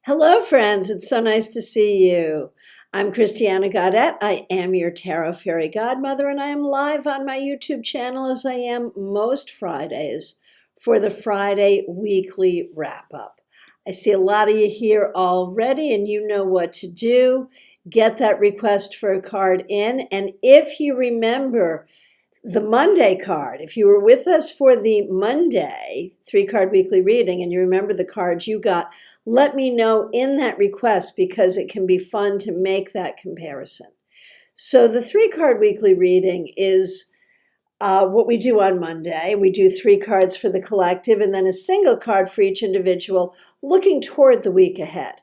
Hello, friends. It's so nice to see you. I'm Christina Gaudette. I am your Tarot Fairy Godmother, and I am live on my YouTube channel as I am most Fridays for the Friday weekly wrap-up. I see a lot of you here already, and you know what to do. Get that request for a card in, and if you remember the Monday card, if you were with us for the Monday 3-card weekly reading and you remember the cards you got, let me know in that request because it can be fun to make that comparison. So the 3-card weekly reading is what we do on Monday. We do 3 cards for the collective and then a single card for each individual looking toward the week ahead.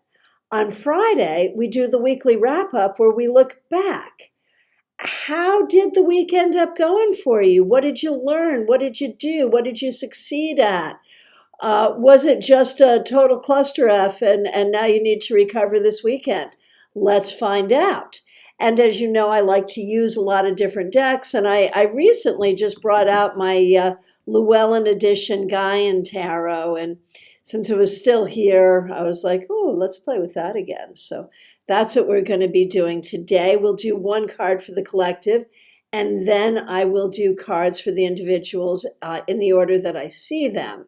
On Friday, we do the weekly wrap-up where we look back. How did the week end up going for you? What did you learn? What did you do? What did you succeed at? Was it just a total cluster F and now you need to recover this weekend? Let's find out. And as you know, I like to use a lot of different decks, and I recently just brought out my Llewellyn edition Gaian Tarot, and since it was still here, I was like, oh, let's play with that again. So that's what we're going to be doing today. We'll do 1 card for the collective, and then I will do cards for the individuals in the order that I see them.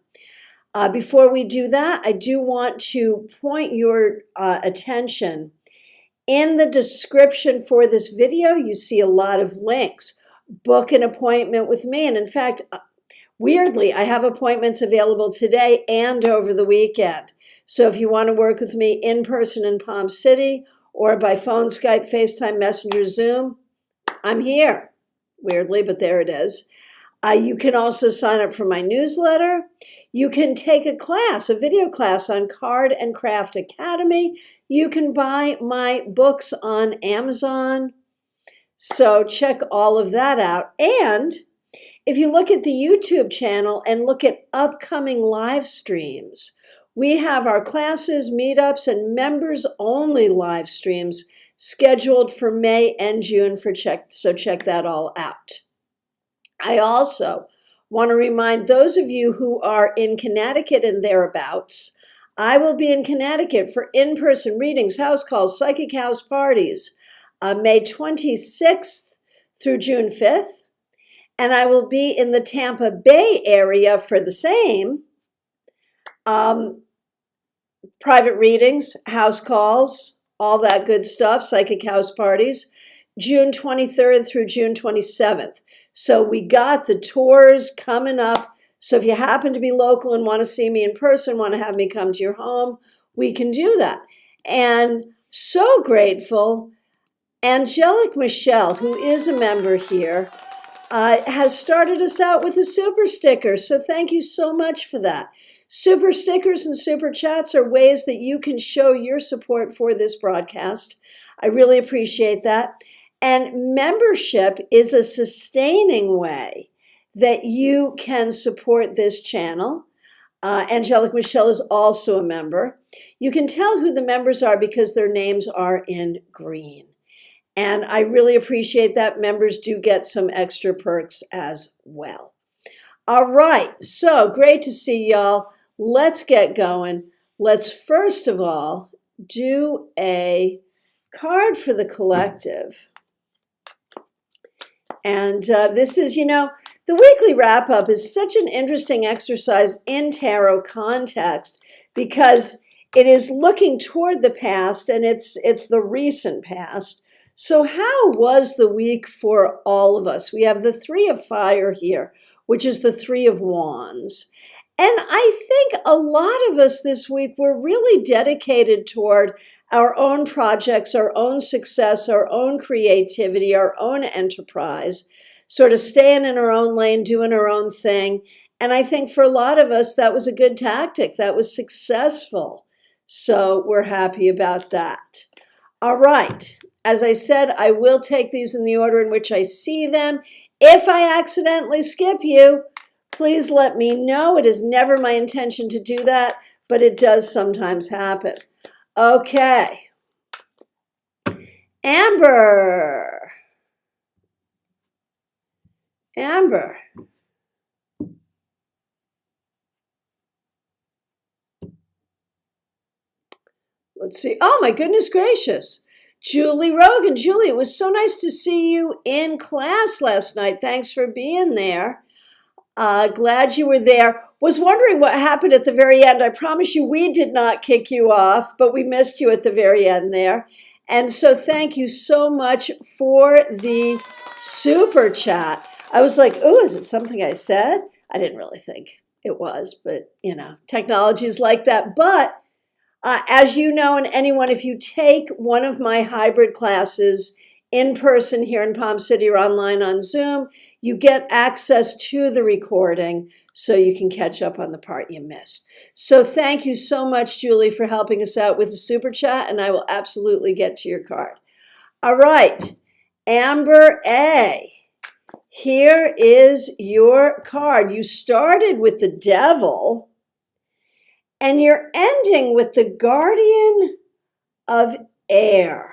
Before we do that, I do want to point your attention. In the description for this video, you see a lot of links. Book an appointment with me. And in fact, weirdly, I have appointments available today and over the weekend. So if you want to work with me in person in Palm City or by phone, Skype, FaceTime, Messenger, Zoom, I'm here. Weirdly, but there it is. You can also sign up for my newsletter. You can take a class, a video class on Card and Craft Academy. You can buy my books on Amazon. So check all of that out. And if you look at the YouTube channel and look at upcoming live streams, we have our classes, meetups, and members-only live streams scheduled for May and June so check that all out. I also want to remind those of you who are in Connecticut and thereabouts, I will be in Connecticut for in-person readings, house calls, psychic house parties, May 26th through June 5th. And I will be in the Tampa Bay area for the same private readings, house calls, all that good stuff, psychic house parties, June 23rd through June 27th. So we got the tours coming up. So if you happen to be local and want to see me in person, want to have me come to your home, we can do that. And so grateful, Angelic Michelle, who is a member here, has started us out with a super sticker. So thank you so much for that. Super stickers and super chats are ways that you can show your support for this broadcast. I really appreciate that. And membership is a sustaining way that you can support this channel. Angelic Michelle is also a member. You can tell who the members are because their names are in green. And I really appreciate that. Members do get some extra perks as well. All right, so great to see y'all. Let's get going. Let's first of all do a card for the collective. And this is, the weekly wrap-up is such an interesting exercise in tarot context because it is looking toward the past and it's the recent past. So how was the week for all of us? We have the 3 of Fire here, which is the 3 of Wands. And I think a lot of us this week were really dedicated toward our own projects, our own success, our own creativity, our own enterprise, sort of staying in our own lane, doing our own thing. And I think for a lot of us, that was a good tactic. That was successful. So we're happy about that. All right. As I said, I will take these in the order in which I see them. If I accidentally skip you, please let me know. It is never my intention to do that, but it does sometimes happen. Okay. Amber. Amber. Let's see. Oh, my goodness gracious. Julie Rogan. Julie, it was so nice to see you in class last night. Thanks for being there. Glad you were there. Was wondering what happened at the very end. I promise you we did not kick you off, but we missed you at the very end there. And so thank you so much for the super chat. I was like, oh, is it something I said? I didn't really think it was, but technology is like that. But as you know, and anyone, if you take one of my hybrid classes in person here in Palm City or online on Zoom, you get access to the recording so you can catch up on the part you missed. So thank you so much, Julie, for helping us out with the super chat, and I will absolutely get to your card. All right, Amber A. Here is your card. You started with the Devil, and you're ending with the Guardian of Air.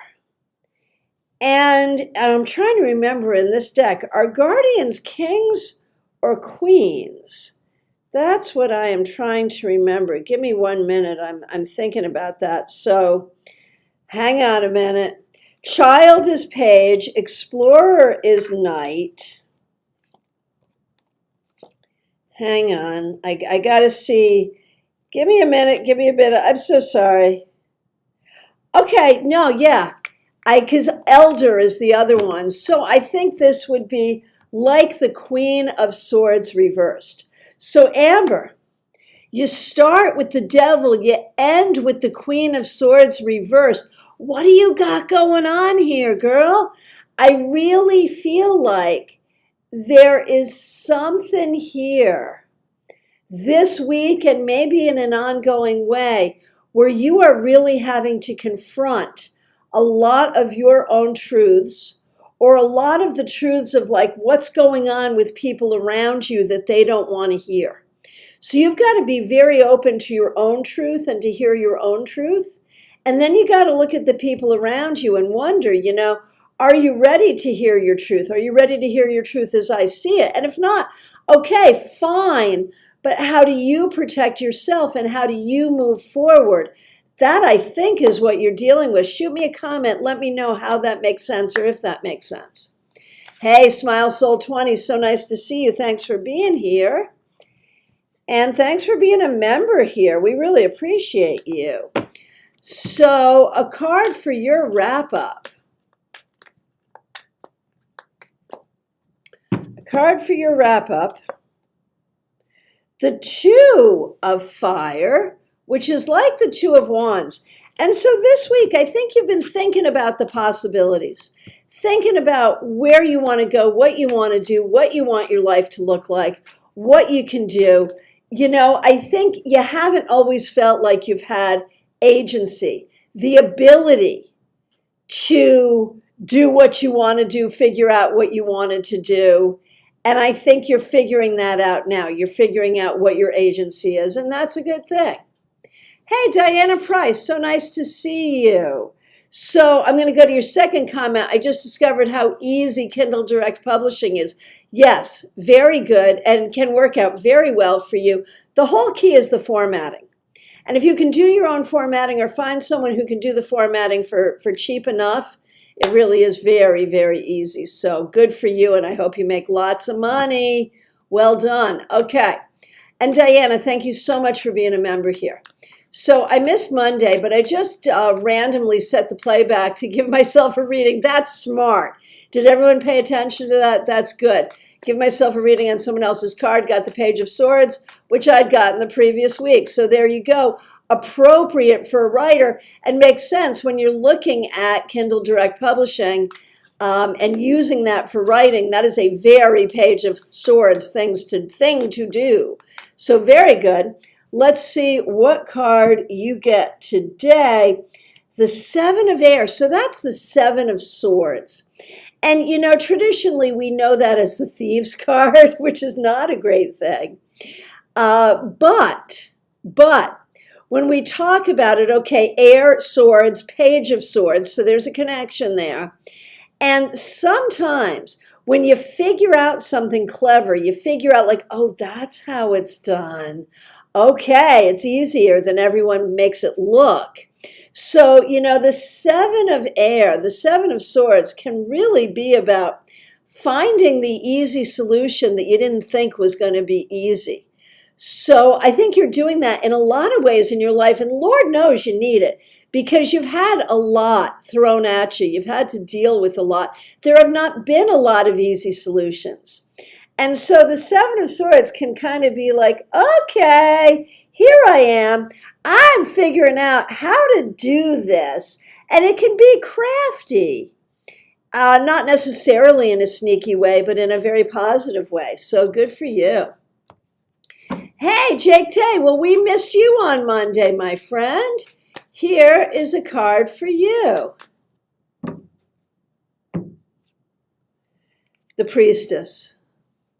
And I'm trying to remember in this deck, are guardians kings or queens? That's what I am trying to remember. Give me 1 minute. I'm thinking about that. So hang on a minute. Child is page. Explorer is knight. Hang on. I got to see. Give me a minute. Give me a bit. I'm so sorry. Okay. No, yeah. Because Elder is the other one. So I think this would be like the Queen of Swords reversed. So Amber, you start with the Devil, you end with the Queen of Swords reversed. What do you got going on here, girl? I really feel like there is something here this week and maybe in an ongoing way where you are really having to confront a lot of your own truths or a lot of the truths of like what's going on with people around you that they don't want to hear. So you've got to be very open to your own truth and to hear your own truth. And then you got to look at the people around you and wonder, are you ready to hear your truth? Are you ready to hear your truth as I see it? And if not, okay, fine. But how do you protect yourself and how do you move forward? That, I think, is what you're dealing with. Shoot me a comment. Let me know how that makes sense or if that makes sense. Hey, Smile Soul 20, so nice to see you. Thanks for being here. And thanks for being a member here. We really appreciate you. So, a card for your wrap-up. A card for your wrap-up. The Two of Fire, which is like the Two of Wands. And so this week, I think you've been thinking about the possibilities, thinking about where you want to go, what you want to do, what you want your life to look like, what you can do. I think you haven't always felt like you've had agency, the ability to do what you want to do, figure out what you wanted to do. And I think you're figuring that out now. You're figuring out what your agency is, and that's a good thing. Hey, Diana Price, so nice to see you. So I'm going to go to your second comment. I just discovered how easy Kindle Direct Publishing is. Yes, very good and can work out very well for you. The whole key is the formatting. And if you can do your own formatting or find someone who can do the formatting for cheap enough, it really is very, very easy. So good for you, and I hope you make lots of money. Well done. Okay. And Diana, thank you so much for being a member here. So I missed Monday, but I just randomly set the playback to give myself a reading. That's smart. Did everyone pay attention to that? That's good. Give myself a reading on someone else's card. Got the Page of Swords, which I'd gotten the previous week. So there you go. Appropriate for a writer and makes sense when you're looking at Kindle Direct Publishing and using that for writing. That is a very Page of Swords thing to do. So very good. Let's see what card you get today. The Seven of Air. So that's the Seven of Swords. And, traditionally we know that as the Thieves card, which is not a great thing. But when we talk about it, okay, Air, Swords, Page of Swords. So there's a connection there. And sometimes when you figure out something clever, you figure out like, oh, that's how it's done. Okay, it's easier than everyone makes it look. So, the seven of air, the seven of swords can really be about finding the easy solution that you didn't think was going to be easy. So I think you're doing that in a lot of ways in your life, and Lord knows you need it because you've had a lot thrown at you. You've had to deal with a lot. There have not been a lot of easy solutions. And so the Seven of Swords can kind of be like, okay, here I am. I'm figuring out how to do this. And it can be crafty. Not necessarily in a sneaky way, but in a very positive way. So good for you. Hey, Jake Tay, well, we missed you on Monday, my friend. Here is a card for you. The Priestess,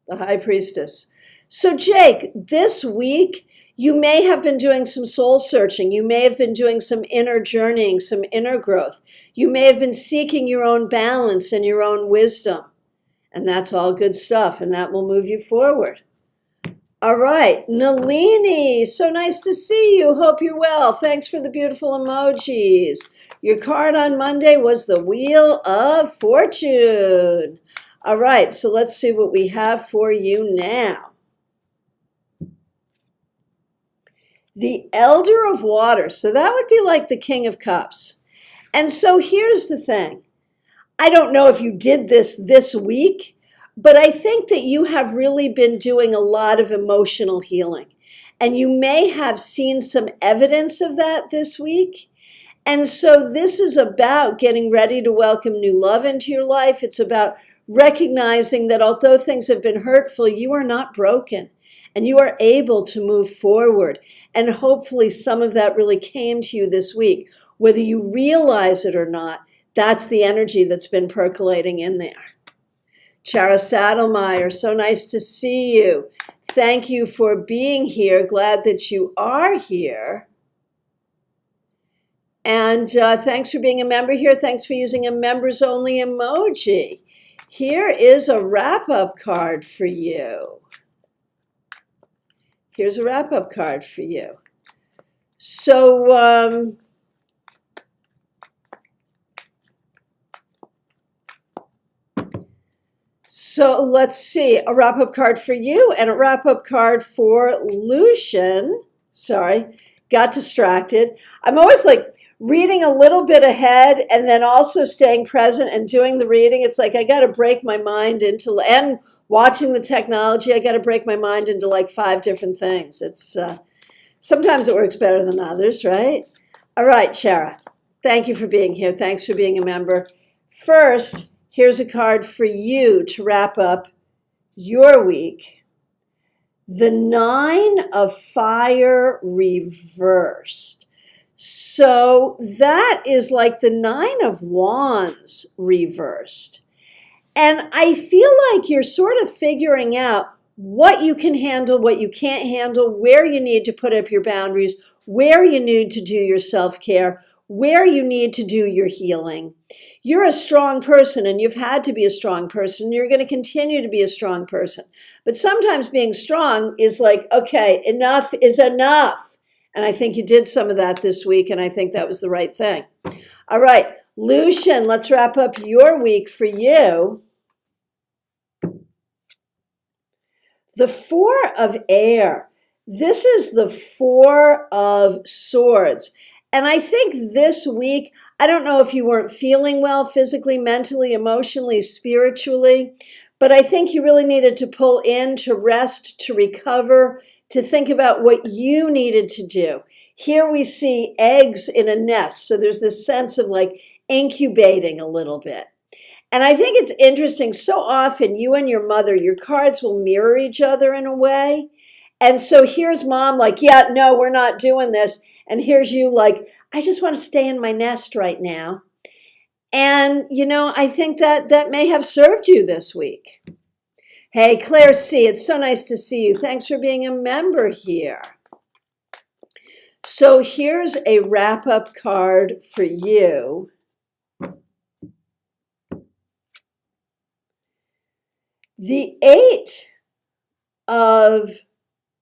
the High Priestess. So, Jake, this week, you may have been doing some soul searching. You may have been doing some inner journeying, some inner growth. You may have been seeking your own balance and your own wisdom. And that's all good stuff, and that will move you forward. All right, Nalini, so nice to see you. Hope you're well. Thanks for the beautiful emojis. Your card on Monday was the Wheel of Fortune. All right, so let's see what we have for you now. The Elder of Water, so that would be like the King of Cups. And so here's the thing. I don't know if you did this week, but I think that you have really been doing a lot of emotional healing. And you may have seen some evidence of that this week. And so this is about getting ready to welcome new love into your life. It's about recognizing that although things have been hurtful, you are not broken. And you are able to move forward. And hopefully some of that really came to you this week. Whether you realize it or not, that's the energy that's been percolating in there. Chara Saddlemeyer, so nice to see you. Thank you for being here. Glad that you are here. And thanks for being a member here. Thanks for using a members only emoji. Here is a wrap-up card for you. Here's a wrap-up card for you. So, So let's see, a wrap-up card for you and a wrap-up card for Lucian. Sorry, got distracted. I'm always like reading a little bit ahead and then also staying present and doing the reading. It's like I got to break my mind into, and watching the technology, I got to break my mind into like 5 different things. It's sometimes it works better than others, right? All right, Chara, thank you for being here. Thanks for being a member. First, here's a card for you to wrap up your week. The 9 of Fire reversed. So that is like the 9 of Wands reversed. And I feel like you're sort of figuring out what you can handle, what you can't handle, where you need to put up your boundaries, where you need to do your self-care, where you need to do your healing. You're a strong person and you've had to be a strong person. And you're going to continue to be a strong person. But sometimes being strong is like, okay, enough is enough. And I think you did some of that this week, and I think that was the right thing. All right, Lucian, let's wrap up your week for you. The 4 of Air. This is the 4 of Swords. And I think this week, I don't know if you weren't feeling well physically, mentally, emotionally, spiritually, but I think you really needed to pull in, to rest, to recover, to think about what you needed to do. Here we see eggs in a nest. So there's this sense of like incubating a little bit. And I think it's interesting. So often you and your mother, your cards will mirror each other in a way. And so here's mom like, yeah, no, we're not doing this. And here's you like, I just want to stay in my nest right now. And, I think that may have served you this week. Hey, Claire C., it's so nice to see you. Thanks for being a member here. So here's a wrap-up card for you. The 8 of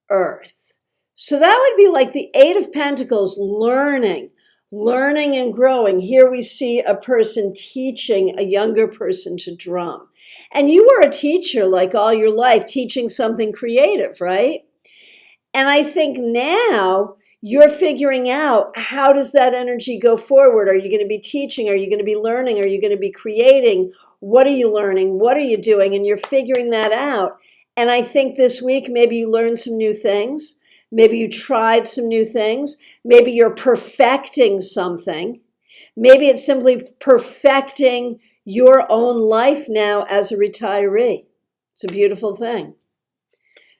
Earth. So that would be like the Eight of Pentacles, learning and growing. Here we see a person teaching a younger person to drum. And you were a teacher like all your life, teaching something creative, right? And I think now you're figuring out, how does that energy go forward? Are you going to be teaching? Are you going to be learning? Are you going to be creating? What are you learning? What are you doing? And you're figuring that out. And I think this week, maybe you learned some new things. Maybe you tried some new things. Maybe you're perfecting something. Maybe it's simply perfecting your own life now as a retiree. It's a beautiful thing.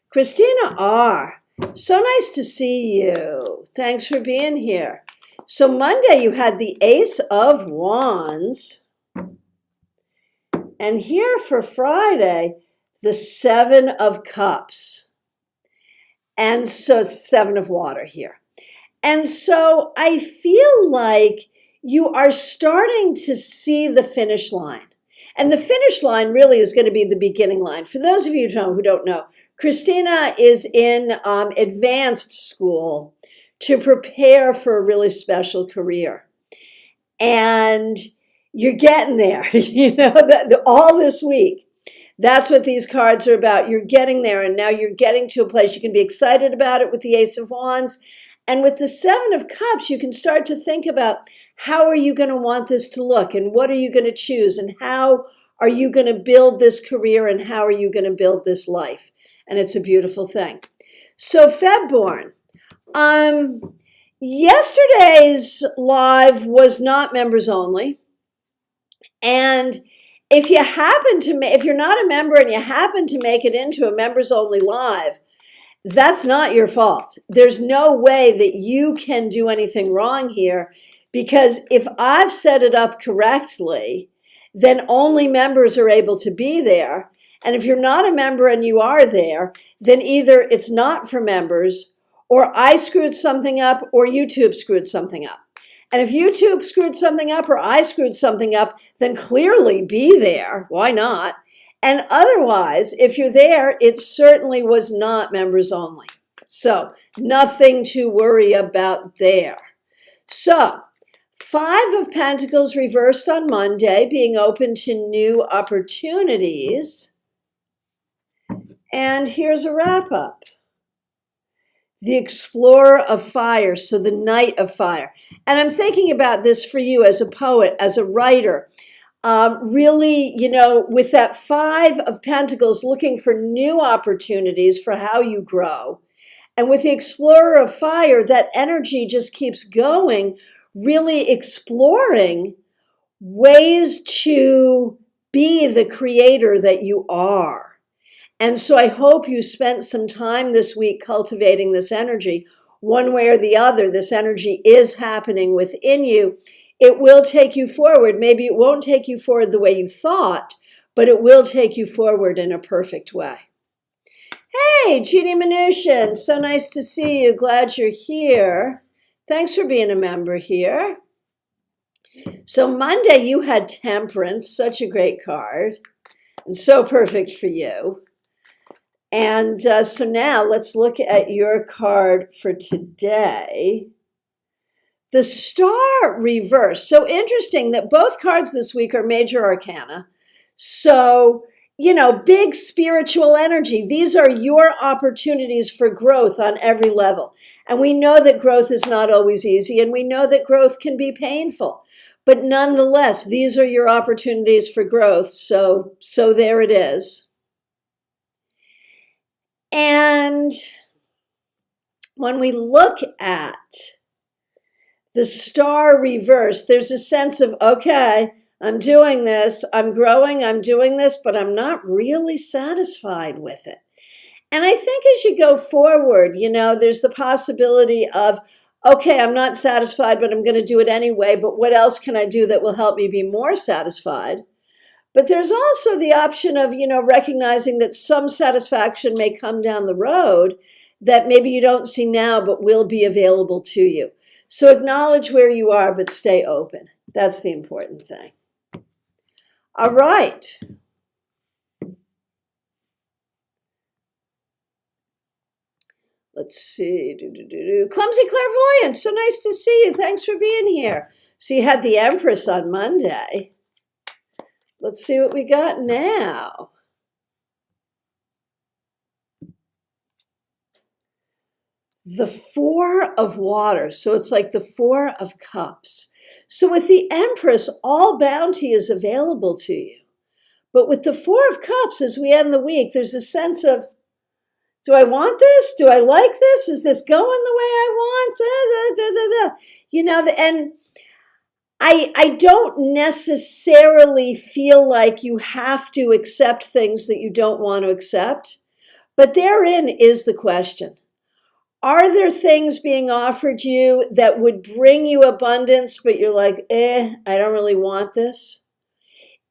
Christina R., so nice to see you. Thanks for being here. So Monday you had the Ace of Wands. And here for Friday, the Seven of Cups. And so Seven of Water here. And so I feel like you are starting to see the finish line. And the finish line really is going to be the beginning line. For those of you who don't know, Christina is in advanced school to prepare for a really special career. And you're getting there, all this week. That's what these cards are about. You're getting there, and now you're getting to a place you can be excited about it with the Ace of Wands. And with the Seven of Cups, you can start to think about, how are you going to want this to look, and what are you going to choose, and how are you going to build this career, and how are you going to build this life? And it's a beautiful thing. So Febborn, yesterday's live was not members only. And if you're not a member and you happen to make it into a members only live, that's not your fault. There's no way that you can do anything wrong here, because if I've set it up correctly, then only members are able to be there. And if you're not a member and you are there, then either it's not for members, or I screwed something up, or YouTube screwed something up. And if YouTube screwed something up or I screwed something up, then clearly be there. Why not? And otherwise, if you're there, it certainly was not members only. So nothing to worry about there. So Five of Pentacles reversed on Monday, being open to new opportunities. And here's a wrap up. The Explorer of Fire, so the Knight of Fire. And I'm thinking about this for you as a poet, as a writer. Really, with that Five of Pentacles, looking for new opportunities for how you grow. And with the Explorer of Fire, that energy just keeps going, really exploring ways to be the creator that you are. And so I hope you spent some time this week cultivating this energy. One way or the other, this energy is happening within you. It will take you forward. Maybe it won't take you forward the way you thought, but it will take you forward in a perfect way. Hey, Judy Mnuchin, so nice to see you. Glad you're here. Thanks for being a member here. So Monday you had Temperance, such a great card, and so perfect for you. And so now let's look at your card for today. The Star reverse. So interesting that both cards this week are major arcana. So, big spiritual energy. These are your opportunities for growth on every level. And we know that growth is not always easy, and we know that growth can be painful. But nonetheless, these are your opportunities for growth. So there it is. And when we look at the Star reverse, there's a sense of, okay, I'm doing this, I'm growing, I'm doing this, but I'm not really satisfied with it. And I think as you go forward, there's the possibility of, okay, I'm not satisfied, but I'm going to do it anyway, but what else can I do that will help me be more satisfied? But there's also the option of, recognizing that some satisfaction may come down the road that maybe you don't see now, but will be available to you. So acknowledge where you are, but stay open. That's the important thing. All right. Let's see. Clumsy Clairvoyant, so nice to see you. Thanks for being here. So you had the Empress on Monday. Let's see what we got now. The Four of Water. So it's like the Four of Cups. So with the Empress, all bounty is available to you. But with the Four of Cups, as we end the week, there's a sense of, do I want this? Do I like this? Is this going the way I want? And I don't necessarily feel like you have to accept things that you don't want to accept, but therein is the question. Are there things being offered you that would bring you abundance, but you're like, I don't really want this?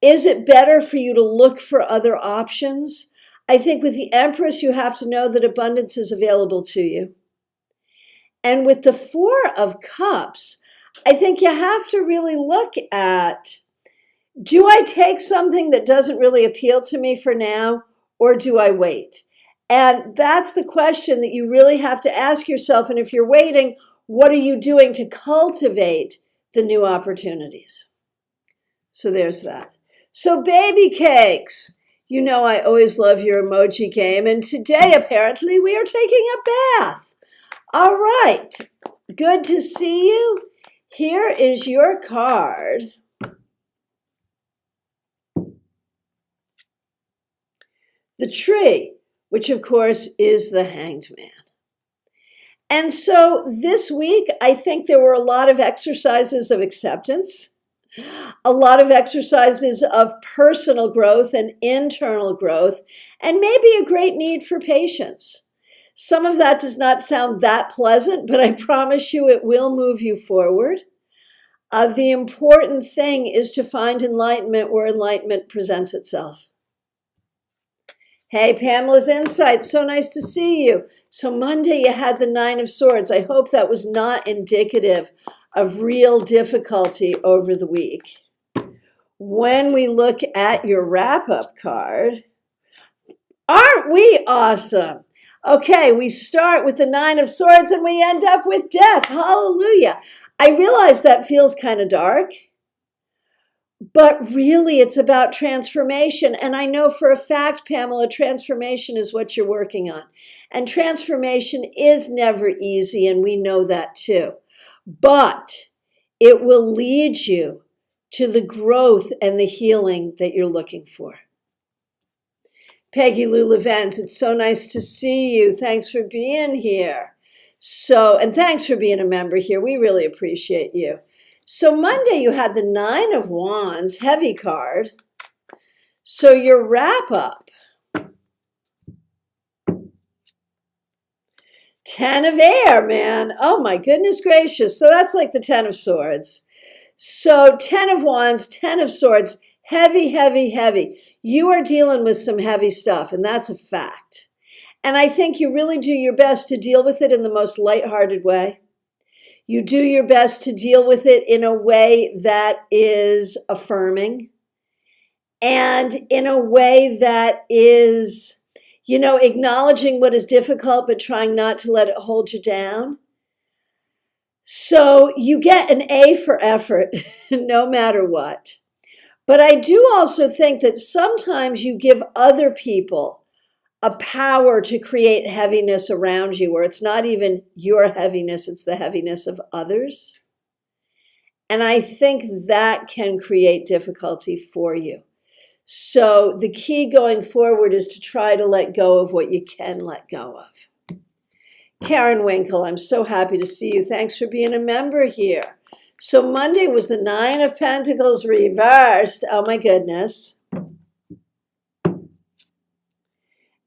Is it better for you to look for other options? I think with the Empress, you have to know that abundance is available to you. And with the Four of Cups, I think you have to really look at, do I take something that doesn't really appeal to me for now, or do I wait? And that's the question that you really have to ask yourself. And if you're waiting, what are you doing to cultivate the new opportunities? So there's that. So baby cakes. You know I always love your emoji game, and today apparently we are taking a bath. All right, good to see you. Here is your card. The Tree, which of course is the Hanged Man. And so this week, I think there were a lot of exercises of acceptance, a lot of exercises of personal growth and internal growth, and maybe a great need for patience. Some of that does not sound that pleasant, but I promise you it will move you forward. The important thing is to find enlightenment where enlightenment presents itself. Hey, Pamela's Insight, so nice to see you. So Monday you had the Nine of Swords. I hope that was not indicative of real difficulty over the week. When we look at your wrap-up card, aren't we awesome? Okay, we start with the Nine of Swords and we end up with Death. Hallelujah. I realize that feels kind of dark, but really it's about transformation. And I know for a fact, Pamela, transformation is what you're working on. And transformation is never easy, and we know that too. But it will lead you to the growth and the healing that you're looking for. Peggy Lou Levens, it's so nice to see you. Thanks for being here. And thanks for being a member here. We really appreciate you. So Monday you had the Nine of Wands, heavy card. So your wrap up, Ten of Air, man. Oh my goodness gracious. So that's like the Ten of Swords. So 10 of Wands, 10 of Swords, heavy, heavy, heavy. You are dealing with some heavy stuff, and that's a fact. And I think you really do your best to deal with it in the most lighthearted way. You do your best to deal with it in a way that is affirming and in a way that is, acknowledging what is difficult, but trying not to let it hold you down. So you get an A for effort, no matter what. But I do also think that sometimes you give other people a power to create heaviness around you, where it's not even your heaviness, it's the heaviness of others. And I think that can create difficulty for you. So the key going forward is to try to let go of what you can let go of. Karen Winkle, I'm so happy to see you. Thanks for being a member here. So Monday was the Nine of Pentacles reversed. Oh my goodness.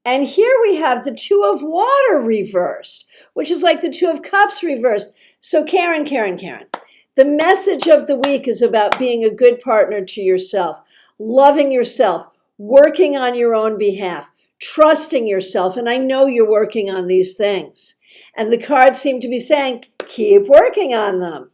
And here we have the Two of Water reversed, which is like the Two of Cups reversed. So Karen, the message of the week is about being a good partner to yourself, loving yourself, working on your own behalf, trusting yourself. And I know you're working on these things. And the cards seem to be saying, keep working on them.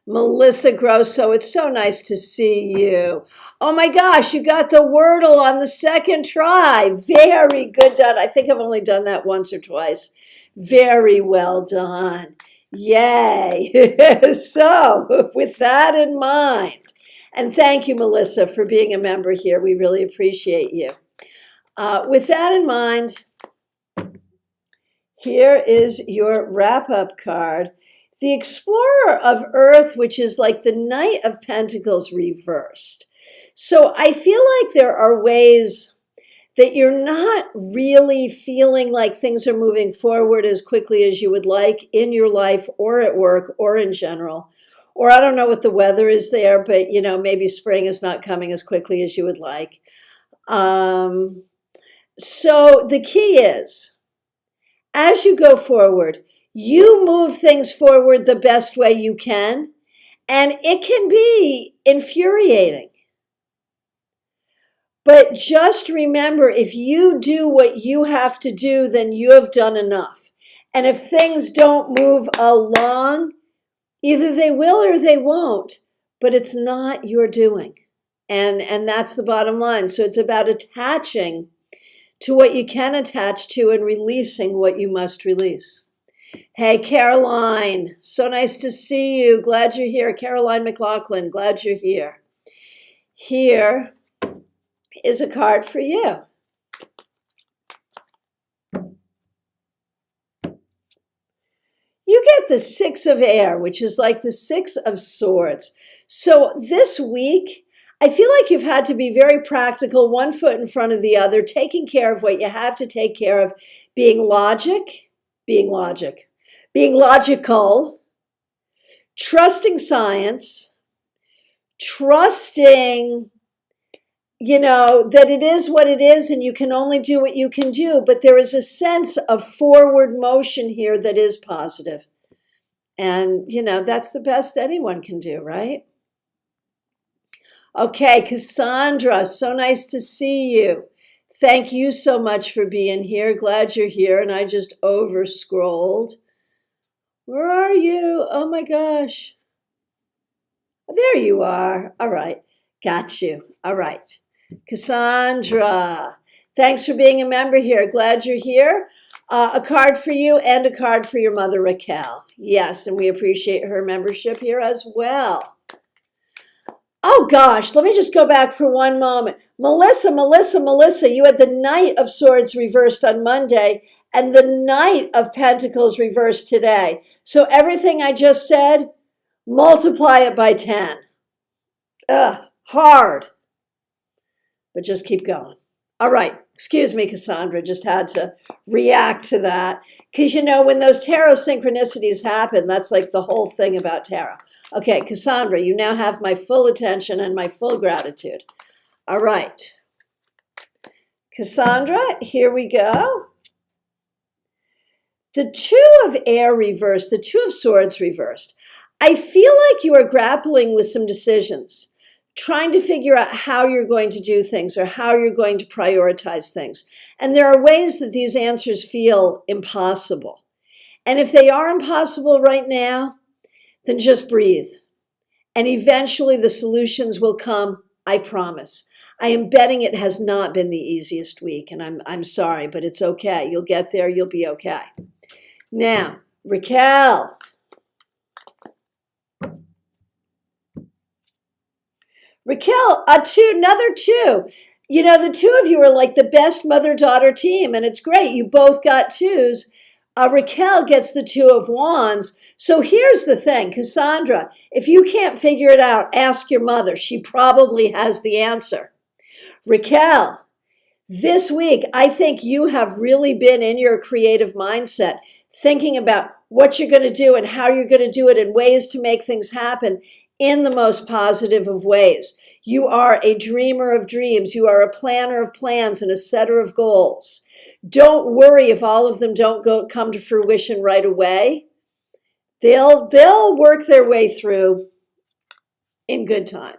Melissa Grosso, it's so nice to see you. Oh my gosh, you got the Wordle on the second try. Very good done. I think I've only done that once or twice. Very well done. Yay. So, with that in mind, and thank you, Melissa, for being a member here. We really appreciate you. With that in mind, here is your wrap-up card. The Explorer of Earth, which is like the Knight of Pentacles reversed. So I feel like there are ways that you're not really feeling like things are moving forward as quickly as you would like in your life or at work or in general. Or I don't know what the weather is there, but maybe spring is not coming as quickly as you would like. So the key is, as you go forward, you move things forward the best way you can, and it can be infuriating. But just remember, if you do what you have to do, then you have done enough. And if things don't move along, either they will or they won't, but it's not your doing. And that's the bottom line. So it's about attaching to what you can attach to and releasing what you must release. Hey, Caroline, so nice to see you. Glad you're here. Caroline McLaughlin, glad you're here. Here is a card for you. You get the Six of Air, which is like the Six of Swords. So this week, I feel like you've had to be very practical, one foot in front of the other, taking care of what you have to take care of, being logical, trusting science, trusting, that it is what it is and you can only do what you can do. But there is a sense of forward motion here that is positive. And, that's the best anyone can do, right? Okay, Cassandra, so nice to see you. Thank you so much for being here. Glad you're here. And I just over-scrolled. Where are you? Oh my gosh. There you are. All right. Got you. All right. Cassandra, thanks for being a member here. Glad you're here. A card for you and a card for your mother, Raquel. Yes, and we appreciate her membership here as well. Oh gosh, let me just go back for one moment. Melissa, you had the Knight of Swords reversed on Monday and the Knight of Pentacles reversed today. So everything I just said, multiply it by 10. Hard. But just keep going. All right, excuse me, Cassandra, just had to react to that. Because when those tarot synchronicities happen, that's like the whole thing about tarot. Okay, Cassandra, you now have my full attention and my full gratitude. All right. Cassandra, here we go. The Two of Air reversed, the Two of Swords reversed. I feel like you are grappling with some decisions, trying to figure out how you're going to do things or how you're going to prioritize things. And there are ways that these answers feel impossible. And if they are impossible right now, then just breathe. And eventually the solutions will come, I promise. I am betting it has not been the easiest week, and I'm sorry, but it's okay. You'll get there, you'll be okay. Now, Raquel. Raquel, another two. The two of you are like the best mother-daughter team, and it's great. You both got twos. Raquel gets the Two of Wands. So here's the thing, Cassandra, if you can't figure it out, ask your mother. She probably has the answer. Raquel, this week, I think you have really been in your creative mindset, thinking about what you're going to do and how you're going to do it and ways to make things happen in the most positive of ways. You are a dreamer of dreams. You are a planner of plans and a setter of goals. Don't worry if all of them don't come to fruition right away. They'll work their way through in good time.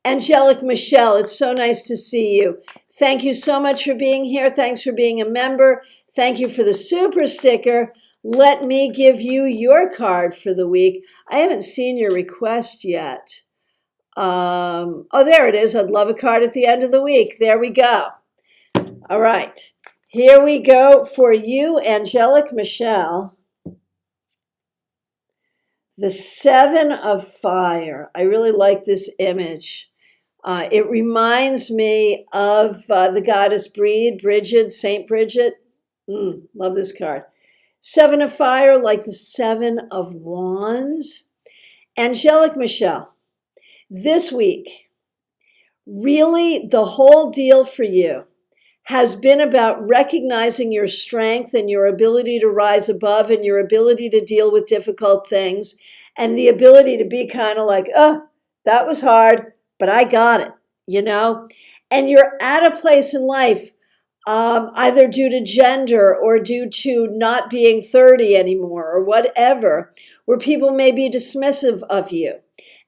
Angelic Michelle, it's so nice to see you. Thank you so much for being here. Thanks for being a member. Thank you for the super sticker. let me give you your card for the week. I haven't seen your request yet. Oh, there it is. I'd love a card at the end of the week. There we go. All right. Here we go for you, Angelic Michelle. The Seven of Fire. I really like this image. It reminds me of the goddess Bridget, Saint Bridget. Love this card. Seven of Fire, like the Seven of Wands. Angelic Michelle, this week, really the whole deal for you has been about recognizing your strength and your ability to rise above and your ability to deal with difficult things and the ability to be kind of like, oh, that was hard, but I got it, you know? And you're at a place in life, either due to gender or due to not being 30 anymore or whatever, where people may be dismissive of you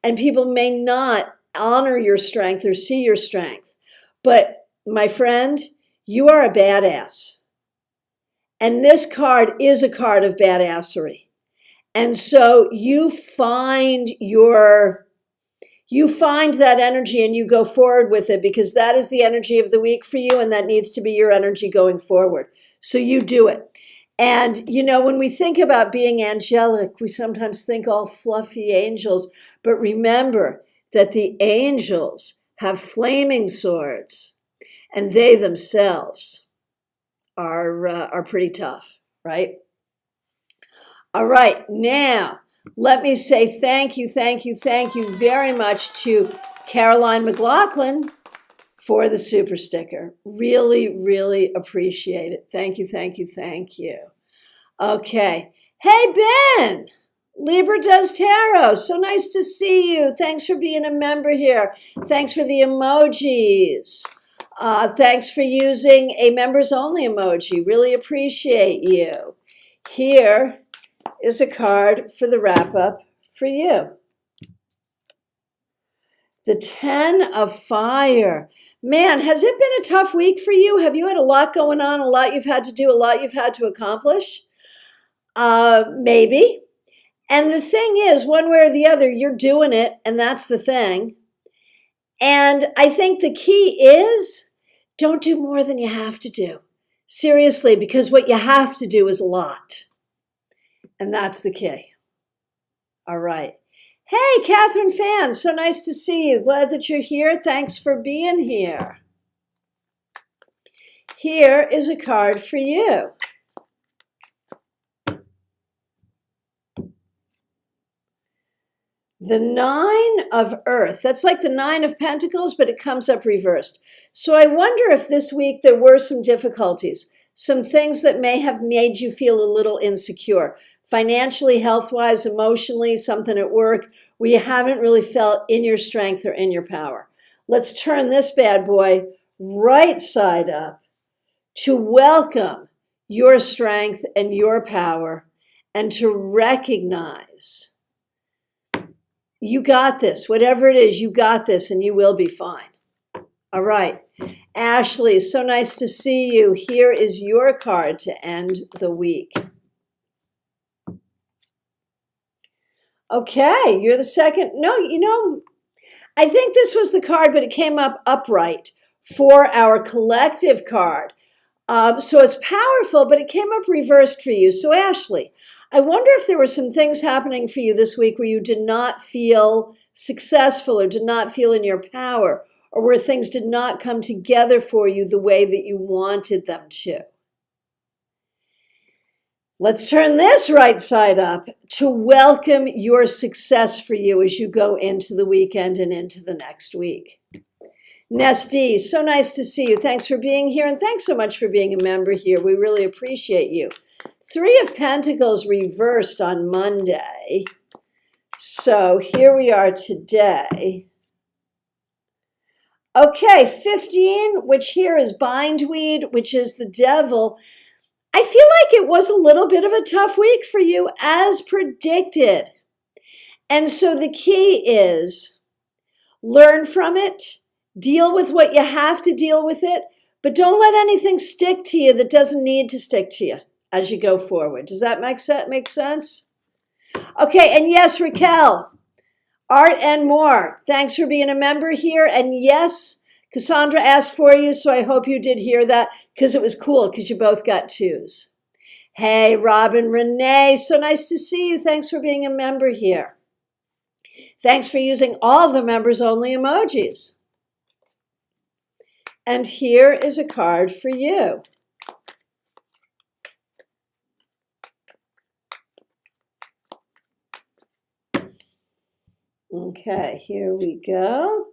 and people may not honor your strength or see your strength. But my friend, you are a badass. And this card is a card of badassery. And so you find that energy and you go forward with it because that is the energy of the week for you and that needs to be your energy going forward. So you do it. And, you know, when we think about being angelic, we sometimes think all fluffy angels, but remember that the angels have flaming swords and they themselves are pretty tough, right? All right, now let me say thank you very much to Caroline McLaughlin for the super sticker. Really, really appreciate it. Thank you. Okay. Hey, Ben, Libra Does Tarot. So nice to see you. Thanks for being a member here. Thanks for the emojis. Thanks for using a members only emoji. Really appreciate you. Here is a card for the wrap up for you. The 10 of Fire. Man, has it been a tough week for you? Have you had a lot going on, a lot you've had to do, a lot you've had to accomplish? Maybe. And the thing is, one way or the other, you're doing it, and that's the thing. And I think the key is don't do more than you have to do. Seriously, because what you have to do is a lot. And that's the key. All right. Hey, Catherine Fan, so nice to see you. Glad that you're here. Thanks for being here. Here is a card for you. The 9 of Earth. That's like the 9 of Pentacles, but it comes up reversed. So I wonder if this week there were some difficulties, some things that may have made you feel a little insecure, financially, health-wise, emotionally, something at work where you haven't really felt in your strength or in your power. Let's turn this bad boy right side up to welcome your strength and your power and to recognize you got this. Whatever it is, you got this and you will be fine. All right. Ashley, so nice to see you. Here is your card to end the week. Okay, you're the second. No, you know, I think this was the card, but it came up upright for our collective card. So it's powerful, but it came up reversed for you. So Ashley, I wonder if there were some things happening for you this week where you did not feel successful or did not feel in your power, or where things did not come together for you the way that you wanted them to. Let's turn this right side up to welcome your success for you as you go into the weekend and into the next week. Nesty, so nice to see you. Thanks for being here, and thanks so much for being a member here. We really appreciate you. 3 of Pentacles reversed on Monday. So here we are today. Okay, 15, which here is bindweed, which is the devil. I feel like it was a little bit of a tough week for you as predicted. And so the key is learn from it, deal with what you have to deal with it, but don't let anything stick to you that doesn't need to stick to you as you go forward. Does that make sense? Okay, and yes, Raquel, Art and More, thanks for being a member here. And yes, Cassandra asked for you, so I hope you did hear that, because it was cool, because you both got 2s. Hey, Robin, Renee, so nice to see you. Thanks for being a member here. Thanks for using all of the members only emojis. And here is a card for you. Okay, here we go.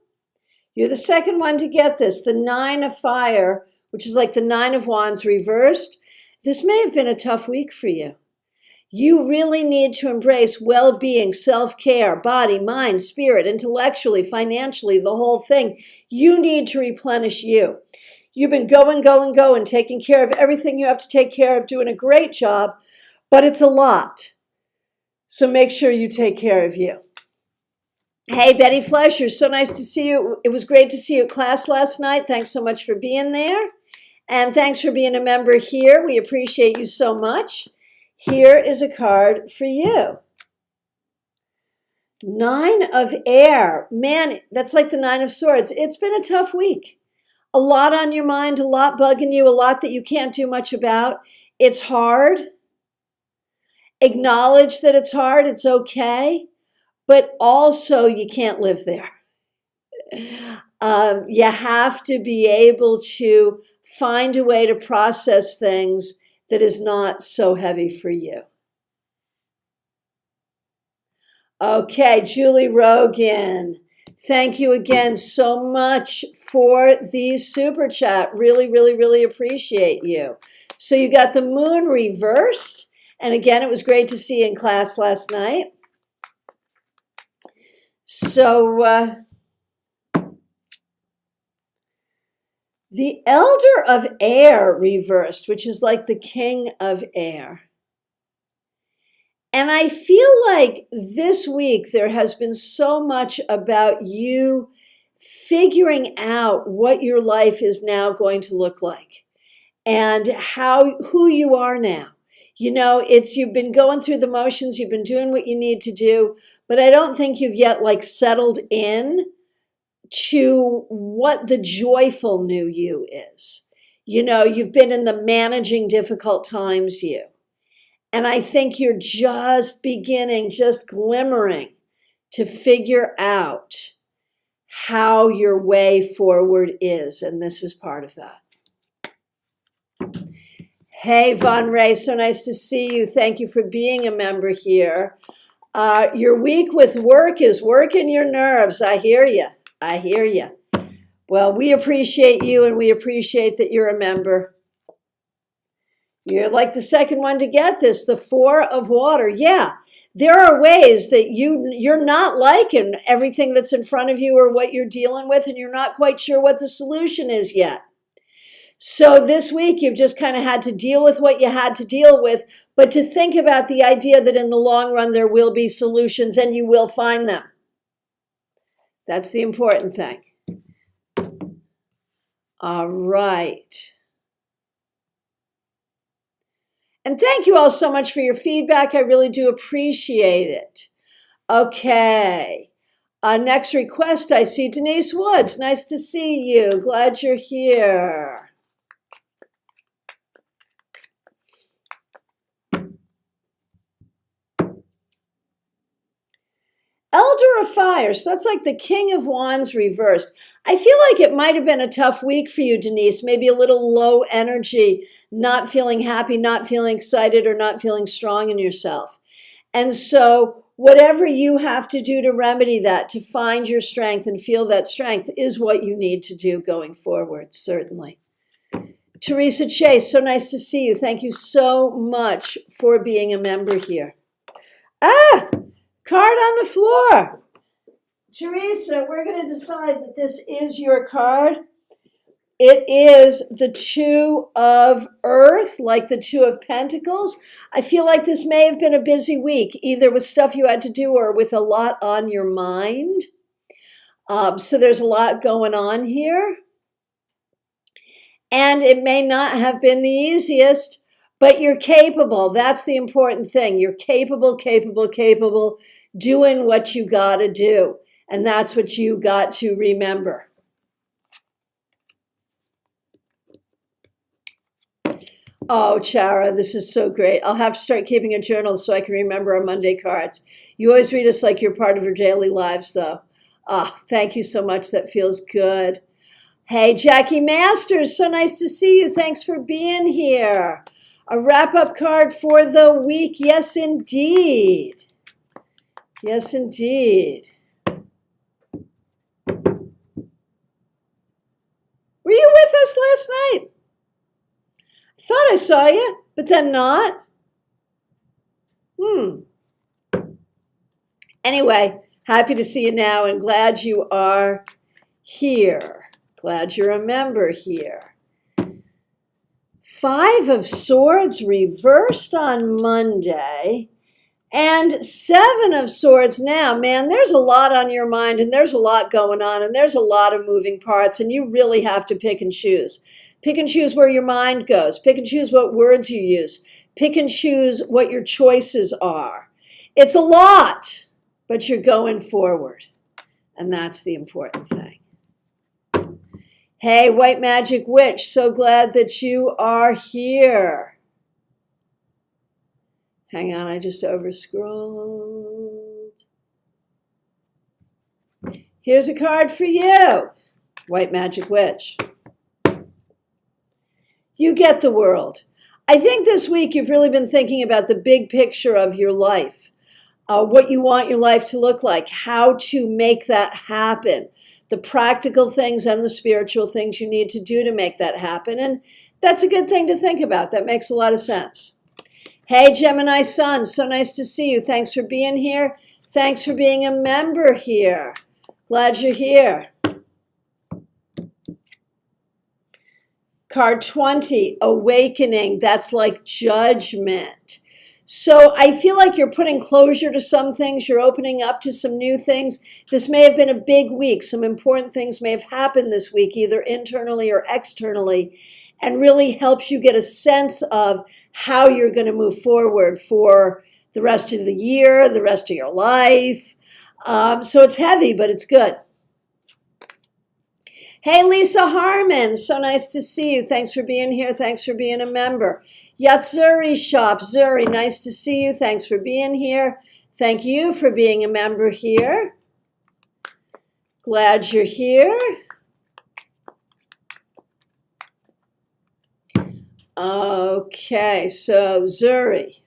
You're the second one to get this, the 9 of Fire, which is like the 9 of Wands reversed. This may have been a tough week for you. You really need to embrace well-being, self-care, body, mind, spirit, intellectually, financially, the whole thing. You need to replenish you. You've been going, taking care of everything you have to take care of, doing a great job, but it's a lot. So make sure you take care of you. Hey, Betty Flesher, so nice to see you. It was great to see you at class last night. Thanks so much for being there. And thanks for being a member here. We appreciate you so much. Here is a card for you. 9 of Air. Man, that's like the 9 of Swords. It's been a tough week. A lot on your mind, a lot bugging you, a lot that you can't do much about. It's hard. Acknowledge that it's hard. It's okay. But also you can't live there. You have to be able to find a way to process things that is not so heavy for you. Okay, Julie Rogan, thank you again so much for the super chat. Really, really, really appreciate you. So you got the moon reversed. And again, it was great to see you in class last night. So the Elder of Air reversed, which is like the King of Air. And I feel like this week there has been so much about you figuring out what your life is now going to look like and who you are now. You know, you've been going through the motions, you've been doing what you need to do, but I don't think you've yet settled in to what the joyful new you is. You know, you've been in the managing difficult times you. And I think you're just beginning, just glimmering to figure out how your way forward is. And this is part of that. Hey, Von Ray, so nice to see you. Thank you for being a member here. Your week with work is working your nerves. I hear you. I hear you. Well, we appreciate you and we appreciate that you're a member. You're like the second one to get this, the 4 of Water. Yeah, there are ways that you're not liking everything that's in front of you or what you're dealing with, and you're not quite sure what the solution is yet. So this week, you've just kind of had to deal with what you had to deal with, but to think about the idea that in the long run, there will be solutions and you will find them. That's the important thing. All right. And thank you all so much for your feedback. I really do appreciate it. Okay. Next request, I see Denise Woods. Nice to see you. Glad you're here. Elder of Fire, so that's like the King of Wands reversed. I feel like it might have been a tough week for you, Denise, maybe a little low energy, not feeling happy, not feeling excited, or not feeling strong in yourself. And so whatever you have to do to remedy that, to find your strength and feel that strength is what you need to do going forward, certainly. Teresa Chase, so nice to see you. Thank you so much for being a member here. Card on the floor. Teresa, we're going to decide that this is your card. It is the 2 of Earth, like the 2 of Pentacles. I feel like this may have been a busy week, either with stuff you had to do or with a lot on your mind. So there's a lot going on here. And it may not have been the easiest, But you're capable. That's the important thing. You're capable, doing what you got to do. And that's what you got to remember. Oh, Chara, this is so great. I'll have to start keeping a journal so I can remember our Monday cards. You always read us like you're part of our daily lives, though. Thank you so much. That feels good. Hey, Jackie Masters, so nice to see you. Thanks for being here. A wrap-up card for the week. Yes, indeed. Yes, indeed. Were you with us last night? I thought I saw you, but then not. Anyway, happy to see you now and glad you are here. Glad you're a member here. 5 of Swords reversed on Monday and 7 of Swords now. Man, there's a lot on your mind and there's a lot going on and there's a lot of moving parts and you really have to pick and choose. Pick and choose where your mind goes. Pick and choose what words you use. Pick and choose what your choices are. It's a lot, but you're going forward. And that's the important thing. Hey, White Magic Witch, so glad that you are here. Hang on, I just overscrolled. Here's a card for you, White Magic Witch. You get the world. I think this week you've really been thinking about the big picture of your life, what you want your life to look like, how to make that happen, the practical things and the spiritual things you need to do to make that happen. And that's a good thing to think about. That makes a lot of sense. Hey, Gemini Sun, so nice to see you. Thanks for being here. Thanks for being a member here. Glad you're here. Card 20, Awakening. That's like judgment. So I feel like you're putting closure to some things. You're opening up to some new things. This may have been a big week. Some important things may have happened this week, either internally or externally, and really helps you get a sense of how you're going to move forward for the rest of the year, the rest of your life. So it's heavy, but it's good. Hey, Lisa Harmon, so nice to see you. Thanks for being here. Thanks for being a member. Yatsuri Shop, Zuri, nice to see you. Thanks for being here. Thank you for being a member here. Glad you're here. Okay, so Zuri.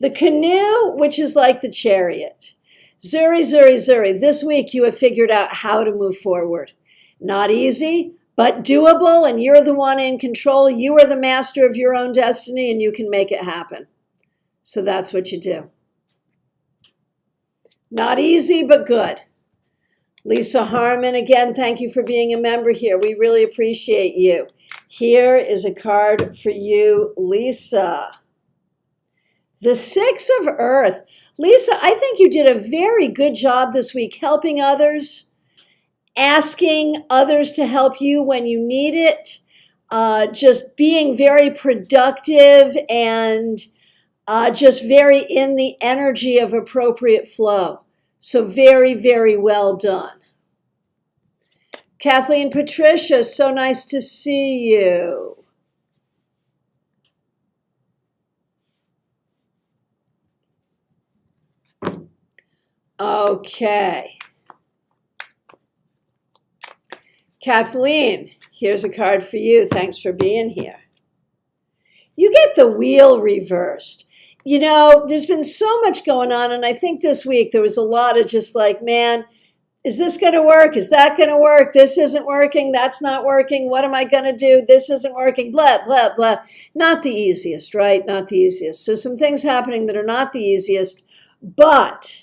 The canoe, which is like the chariot. Zuri, Zuri, Zuri, this week you have figured out how to move forward. Not easy, but doable, and you're the one in control. You are the master of your own destiny, and you can make it happen. So that's what you do. Not easy, but good. Lisa Harmon, again, thank you for being a member here. We really appreciate you. Here is a card for you, Lisa. The 6 of Earth. Lisa, I think you did a very good job this week helping others, asking others to help you when you need it, just being very productive and just very in the energy of appropriate flow. So very, very well done. Kathleen Patricia, so nice to see you. Okay. Kathleen, here's a card for you. Thanks for being here. You get the wheel reversed. You know, there's been so much going on, and I think this week there was a lot of just like, man, is this going to work? Is that going to work? This isn't working. That's not working. What am I going to do? This isn't working. Blah, blah, blah. Not the easiest, right? Not the easiest. So some things happening that are not the easiest, but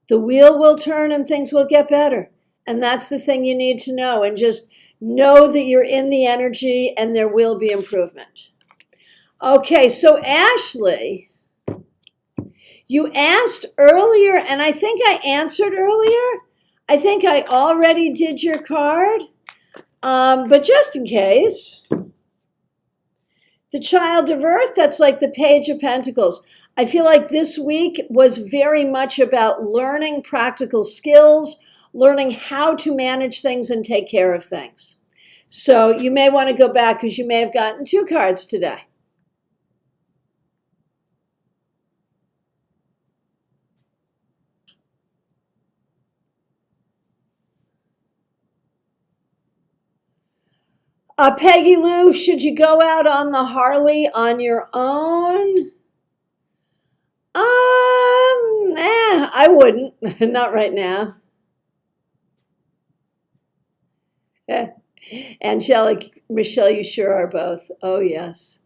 the wheel will turn and things will get better. And that's the thing you need to know. And just know that you're in the energy and there will be improvement. Okay, so Ashley, you asked earlier, and I think I answered earlier. I think I already did your card. But just in case, The Child of Earth, that's like the Page of Pentacles. I feel like this week was very much about learning practical skills, learning how to manage things and take care of things. So you may want to go back because you may have gotten 2 cards today. Peggy Lou, should you go out on the Harley on your own? I wouldn't. Not right now. Angelic, Michelle, you sure are both. Oh, yes.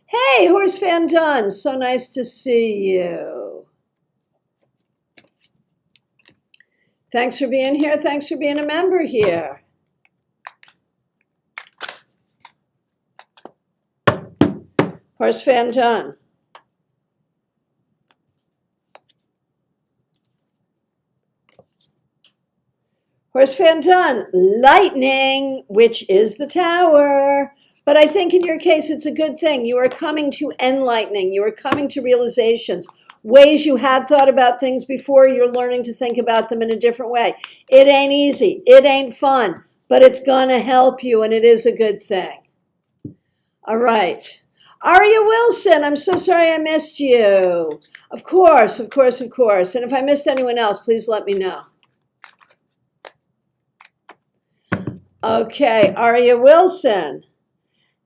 Hey, Horse Van Dunn, so nice to see you. Thanks for being here. Thanks for being a member here. Horse Van Dunn. Horse Van Dunn, lightning, which is the Tower. But I think in your case, it's a good thing. You are coming to enlightening. You are coming to realizations. Ways you had thought about things before, you're learning to think about them in a different way. It ain't easy. It ain't fun. But it's going to help you, and it is a good thing. All right. Aria Wilson, I'm so sorry I missed you. Of course, of course, of course. And if I missed anyone else, please let me know. Okay, Aria Wilson.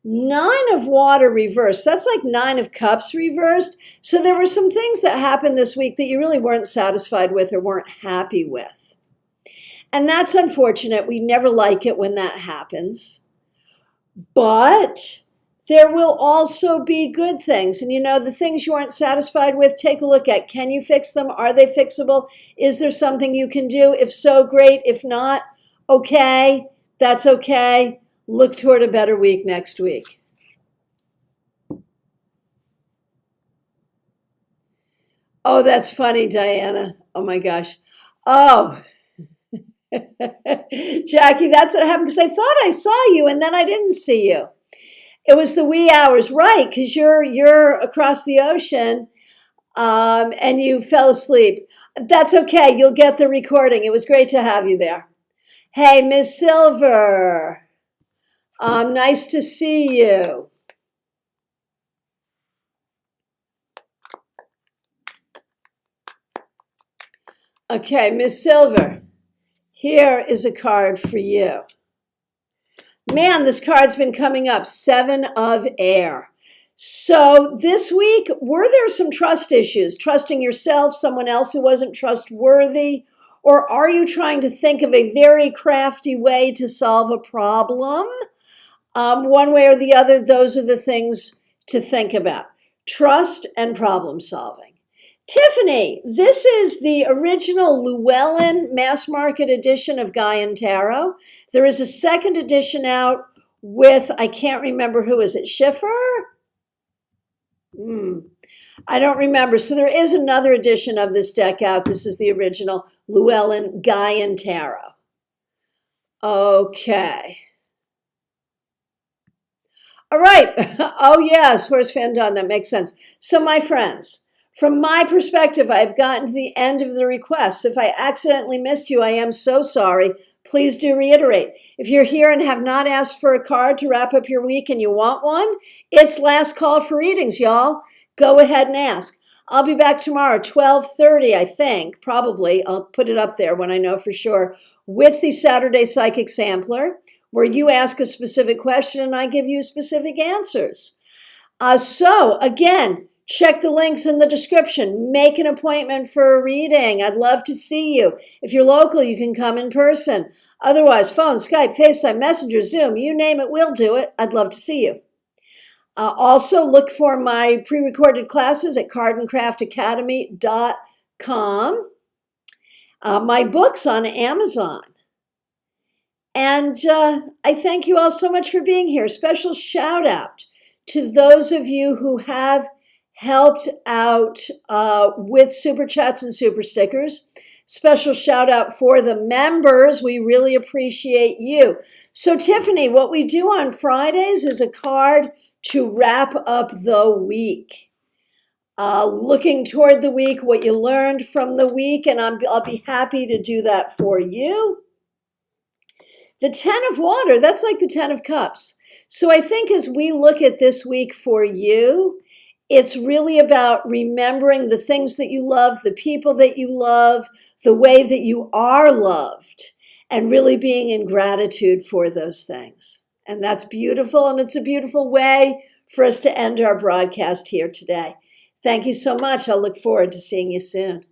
9 of Water reversed. That's like 9 of Cups reversed. So there were some things that happened this week that you really weren't satisfied with or weren't happy with. And that's unfortunate. We never like it when that happens. But there will also be good things. And you know, the things you aren't satisfied with, take a look at. Can you fix them? Are they fixable? Is there something you can do? If so, great. If not, okay. That's okay. Look toward a better week next week. Oh, that's funny, Diana. Oh my gosh. Oh, Jackie, that's what happened because I thought I saw you and then I didn't see you. It was the wee hours, right? Because you're across the ocean and you fell asleep. That's okay. You'll get the recording. It was great to have you there. Hey, Miss Silver. Nice to see you. Okay, Miss Silver, here is a card for you. Man, this card's been coming up, 7 of Air. So this week, were there some trust issues? Trusting yourself, someone else who wasn't trustworthy? Or are you trying to think of a very crafty way to solve a problem? One way or the other, those are the things to think about. Trust and problem solving. Tiffany, this is the original Llewellyn mass market edition of Guy Tarot. There is a second edition out with, I can't remember who is it, Schiffer? I don't remember. So there is another edition of this deck out. This is the original Llewellyn Guy Tarot. Okay. All right. Oh, yes, Horse Van Dunn. That makes sense. So, my friends, from my perspective, I've gotten to the end of the requests. If I accidentally missed you, I am so sorry. Please do reiterate. If you're here and have not asked for a card to wrap up your week and you want one, it's last call for readings, y'all. Go ahead and ask. I'll be back tomorrow, 12:30, I think, probably. I'll put it up there when I know for sure, with the Saturday Psychic Sampler, where you ask a specific question and I give you specific answers. So, again, check the links in the description. Make an appointment for a reading. I'd love to see you. If you're local, you can come in person. Otherwise, phone, Skype, FaceTime, Messenger, Zoom, you name it, we'll do it. I'd love to see you. Also, look for my pre-recorded classes at cardandcraftacademy.com. My books on Amazon. And I thank you all so much for being here. Special shout out to those of you who have helped out with super chats and super stickers. Special shout out for the members. We really appreciate you. So Tiffany, what we do on Fridays is a card to wrap up the week. Looking toward the week, what you learned from the week, and I'll be happy to do that for you. The 10 of water, that's like the 10 of cups. So I think as we look at this week for you, it's really about remembering the things that you love, the people that you love, the way that you are loved, and really being in gratitude for those things. And that's beautiful, and it's a beautiful way for us to end our broadcast here today. Thank you so much. I'll look forward to seeing you soon.